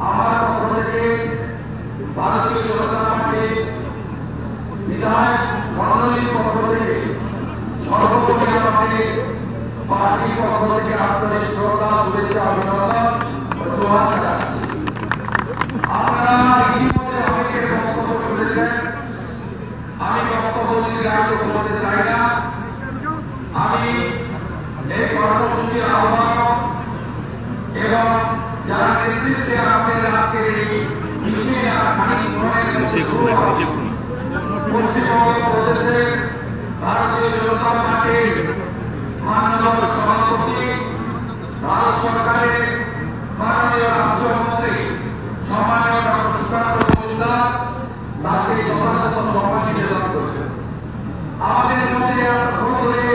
আমার পক্ষ থেকে ভারতীয় জনতা পার্টি বিধায়ক মন্ডলীর পক্ষ থেকে সর্বোপরি আমাকে পার্টির পক্ষ থেকে আপনাদের শ্রদ্ধা শুভেচ্ছা অভিনন্দন ও দোয়া জানাচ্ছি। আপনারা ইতিমধ্যে অনেকে বক্তব্য শুনেছেন, আমি বক্তব্য দীর্ঘায়িত করতে চাই না। আমি এই কর্মসূচির আহ্বায়ক এবং যারা নেতৃত্বে আমাদের আজকে এই মিছিলে পশ্চিমবঙ্গ প্রদেশের ভারতীয় জনতা পার্টির মাননীয় সভাপতি, ভারত সরকারের মাননীয় রাষ্ট্রমন্ত্রী সম্মানীয় ডক্টর সুকান্ত মজুমদার তাকে যথাযথ সম্মান নিবেদন করেছেন। আমাদের মধ্যে এতক্ষণ ধরে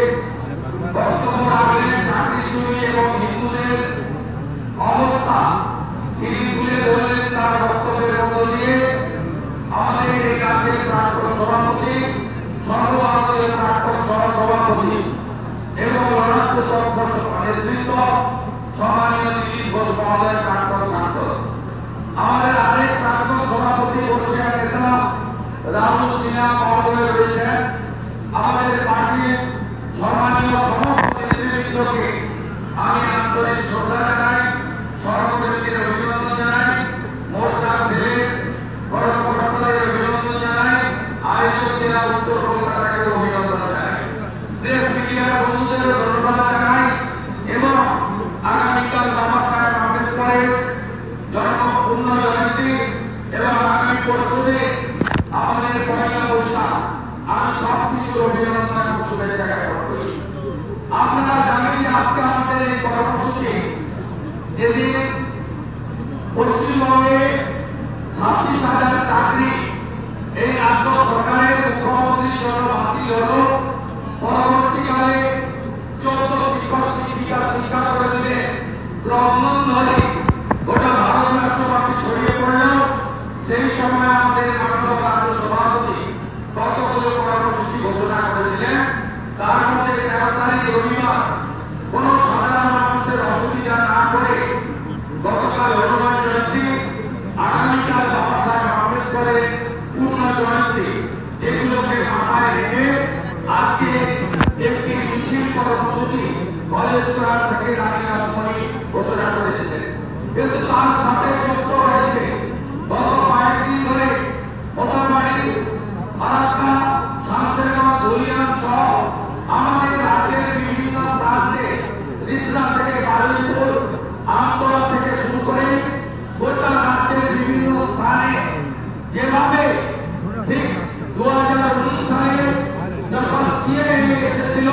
বক্তব্য রাখলেন চাকরি চুরি এবং হিন্দুদের অবস্থা তিনি তুলে ধরলেন তার বক্তব্যের মধ্য দিয়ে। আমাদের এই রাজ্যের প্রাক্তন সভাপতি, সর্বভারতীয় প্রাক্তন সহসভাপতি এবং নেতৃত্ব সম্মানীয় দিলীপ ঘোষ মহোদয় প্রাক্তন সাংসদ, আমাদের আরেক প্রাক্তন সভাপতি বর্ষিয়ার নেতা রাহুল সিনহা মহোদয় রয়েছেন। আমাদের পার্টির সম্মানীয় সমস্ত নেতৃবৃন্দকে আমি আন্তরিক শ্রদ্ধা জানাই, সর্বদলীয় অভিনন্দন জানাই, মোর্চা সেলের কর্মকর্তাদের অভিনন্দন জানাই, আয়োজক জেলা উত্তর কলকাতাকে অভিনন্দন জানাই, প্রেস মিডিয়ার বন্ধুদের ধন্যবাদ জানাই এবং আগামীকাল বাবা সাহেব আম্বেদকরের জন্মপূর্ণ জয়ন্তী এবং আগামী পরশুতে আমাদের পয়লা বৈশাখ, আমি সবকিছুর অভিনন্দন এবং শুভেচ্ছা জ্ঞাপন করি। আপনারা জানেন যে আজকে আমাদের এই কর্মসূচি যেদিন পশ্চিমবঙ্গে 26,000 চাকরি এই রাজ্য সরকারের মুখ্যমন্ত্রীর জন্য বাতিল হল, পরবর্তীকালে 14 শিক্ষক শিক্ষিকা শিক্ষা করে দিলে লন্ডন ধরে গোটা ভারতবর্ষব্যাপী ছড়িয়ে পড়ল। সেই সময় আমাদের মাননীয় রাজ্য সভাপতি কতগুলো কর্মসূচি ঘোষণা করেছিলেন, তার মধ্যে 13 তারিখ রবিবার কোন সাধারণ মানুষের অসুবিধা না করে গতকাল হনুমান জয়ন্তী, আগামীকাল বাবা সাহেব আম্বেদকরের পূর্ণ জয়ন্তী, এগুলোকে মাথায় রেখে আজকে একটি মিছিল কর্মসূচি কলেজ স্কোয়ার থেকে রানীর আসমনি ঘোষণা করেছিলেন। কিন্তু তার সাথে যুক্ত হয়েছে গত কয়েকদিন ধরে মোতাবাড়ি, ফারাক্কা, শামসেরগঞ্জ, ধুলিয়ান সহ আমাদের রাজ্যের বিভিন্ন প্রান্তে রিসরা থেকে বারুইপুর, আমতলা থেকে শুরু করে গোটা রাজ্যের বিভিন্ন স্থানে যেভাবে ঠিক 2019 সালে যখন সিএএ এসেছিল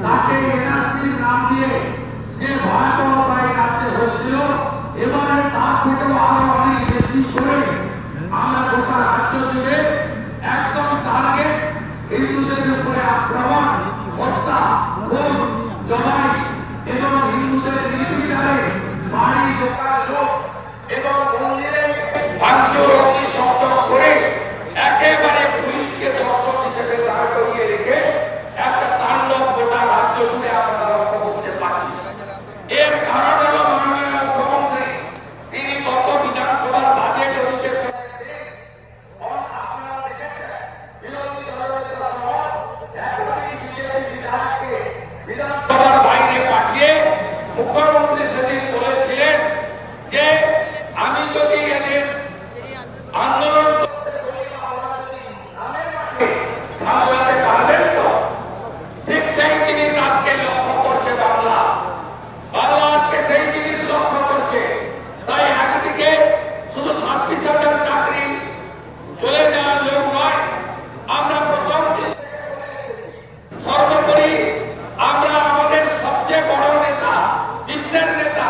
তাকে এনআরসির নাম দিয়ে যে ভয়াবহতা এই রাজ্যে হয়েছিল, এবারে তার থেকেও আরো অনেক বেশি করে আমরা গোটা রাজ্য জুড়ে একদম টার্গেট হিন্দুদের উপরে আক্রমণ, হত্যা, খুন, জবাই এবং হিন্দুদের নির্বিচারে বাড়ি, দোকান, লোক এবং মন্দিরে ভাঙচুর, অগ্নিসংযোগ করে একেবারে পুলিশকে দর্শক হিসেবে দাঁড় করিয়ে রেখে একটা তাণ্ডব গোটা রাজ্য জুড়ে আমরা লক্ষ্য করতে পারছি। এর কারণ হল মাননীয় মুখ্যমন্ত্রী তিনি গত বিধানসভার বাজেট অধিবেশনে আপনারা দেখেছেন বিরোধী দলনেতা সহ একাধিক বিজেপি বিধায়ককে বিধানসভার বাইরে পাঠিয়ে মুখ্যমন্ত্রী সেদিন বলেছিলেন যে আমি যদি এদের আন্দোলন করতে বলি বা ওরা যদি নামের মাঠে সামলাতে পারবেন তো। ঠিক সেই জিনিস আজকে লক্ষ্য করছে বাংলা, বাংলা আজকে সেই জিনিস লক্ষ্য করছে। তাই একদিকে শুধু 26,000 চাকরি চলে যাওয়ার লোক নয়, আমরা প্রথম সর্বোপরি আমরা আমাদের সবচেয়ে বড় নেতা, বিশ্বের নেতা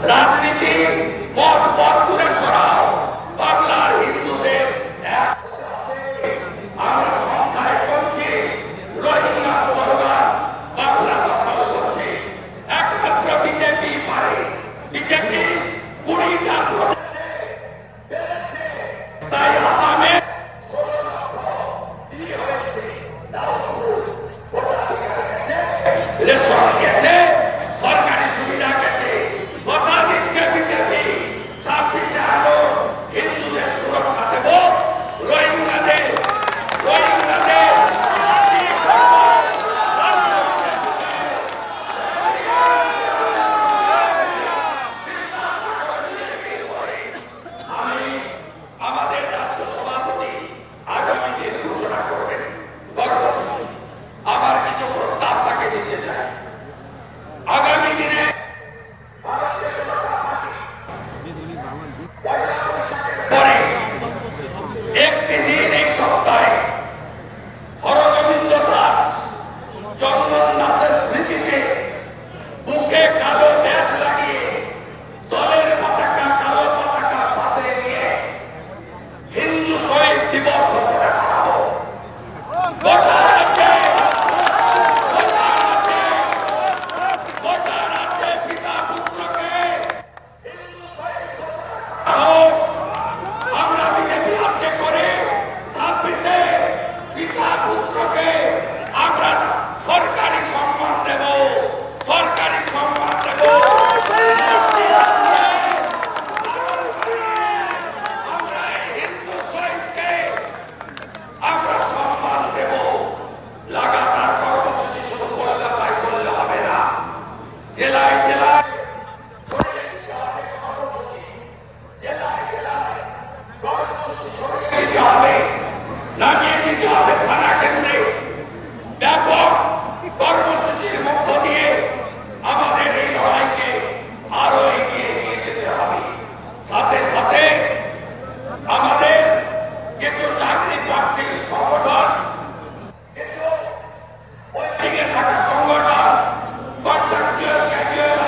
রাজনীতি পথ পথ করে সরাও, বাংলার হিন্দুদের এক আমরা সংখ্যায় করছি, রোহিঙ্গা মুসলমান বাংলা দখল করছে, একমাত্র বিজেপি পারে। বিজেপি 20টা তাই আসামে রেশন গেছে, সরকারি সুবিধা গেছে, কথা দিচ্ছে বিজেপি 26শে আগস্ট হিন্দুদের সুরক্ষা দেব, রোহিঙ্গাদের আমি আমাদের রাজ্য সভাপতি আগামী দিন ঘোষণা করবেন কর্মসূচি। আমার কিছু প্রস্তাব তাকে দিতে চাই। আগামী দিনে পরে একটি দিন এই সপ্তাহে হরগোবিন্দ দাস, চন্দন দাসের স্মৃতিতে বুকে কালো ব্যাজ লাগিয়ে দলের পতাকা, কালো পতাকা সাথে নিয়ে হিন্দু শহীদ দিবস ঘোষণা করা হোক। গোটা রাজ্যে পিতা পুত্রকে হিন্দু শহীদ ঘোষণা করা হোক। আমরা বিজেপি আজকে করে 26শে পিতা পুত্রকে আমরা সরকারি সম্মান দেব, সরকারি সম্মান দেব। আমরা হিন্দু শহীদকে আমরা সম্মান দেব। লাগাতার কর্মসূচি শুরু কলকাতায় করলে হবে না, জেলায় জেলায় দিতে হবে, লাগিয়ে দিতে হবে। থানা কেন্দ্রে ব্যাপক কর্মসূচির মধ্য দিয়ে আমাদের এই লড়াইকে আরো এগিয়ে নিয়ে যেতে হবে। সাথে সাথে আমাদের কিছু চাকরি প্রার্থীর সংগঠন, কিছু ওই দিকে থাকা সংগঠন, কন্ট্রাকচুয়াল ক্যাজুয়াল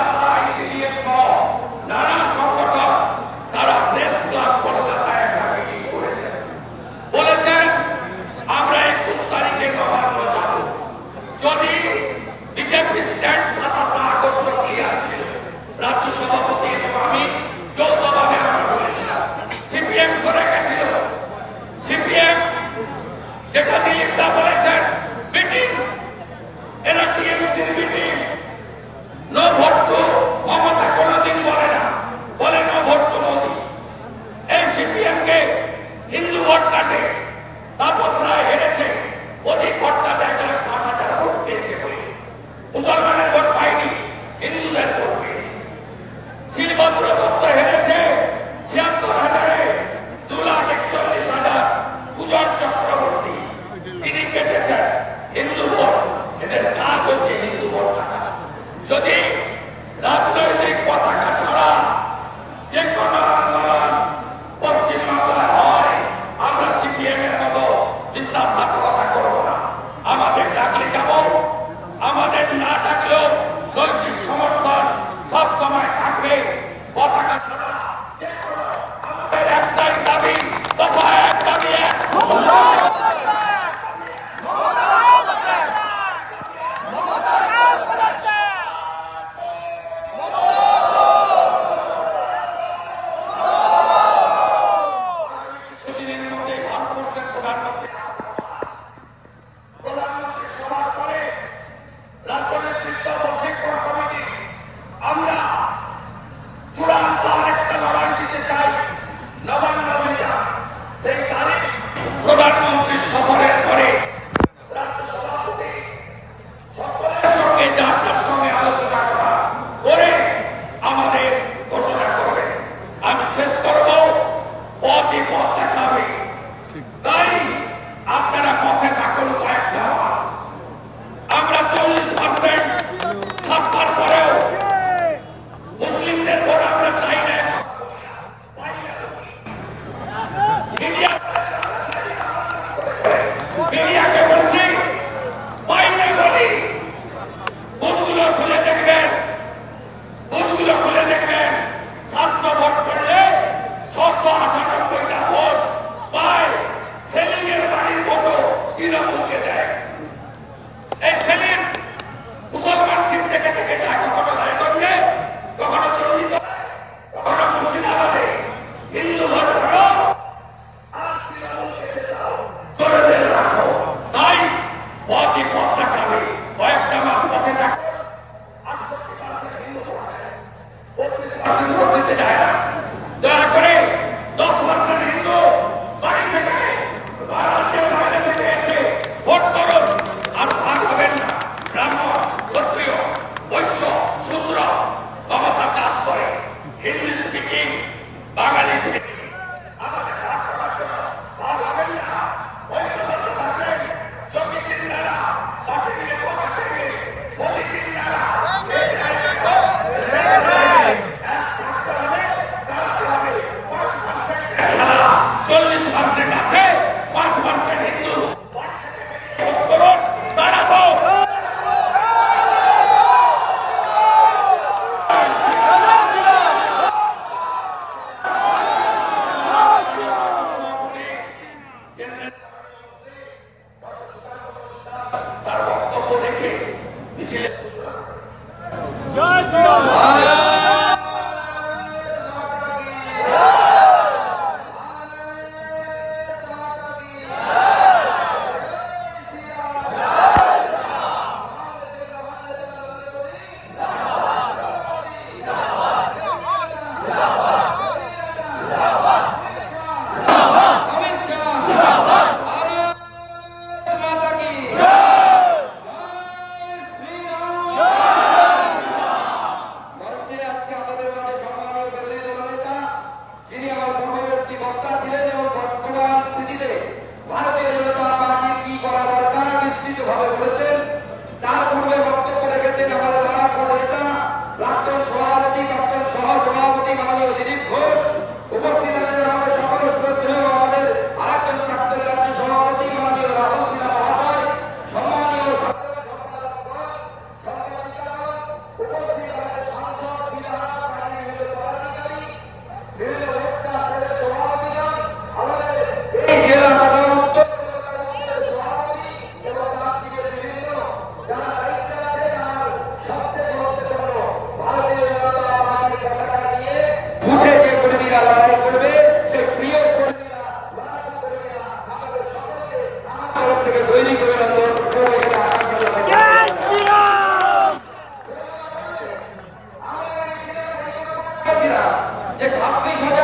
ভোট দিতে যায় না। দয়া করে 10% হিন্দু বাড়ি থেকে রাজ্যের বাইরে থেকে এসে ভোট করুন। আর ভাগ হবেন না। ব্রাহ্মণ, ক্ষত্রিয়, বৈশ্য, শূদ্র মমতা চাষ করে হিন্দি স্পিকিং, বাঙালি স্পিকিং আমাদের ভাগ করার জন্য ভাগ হবেন না। ওই কথা থাকবেন জমি চিন্তারা তাকে দিয়ে কথা থেকে বলি চিন্তারা 40% আছে, 5% হিন্দু করুন, দাঁড়াবো। তার বক্তব্য রেখে মিছিলে যে 26,000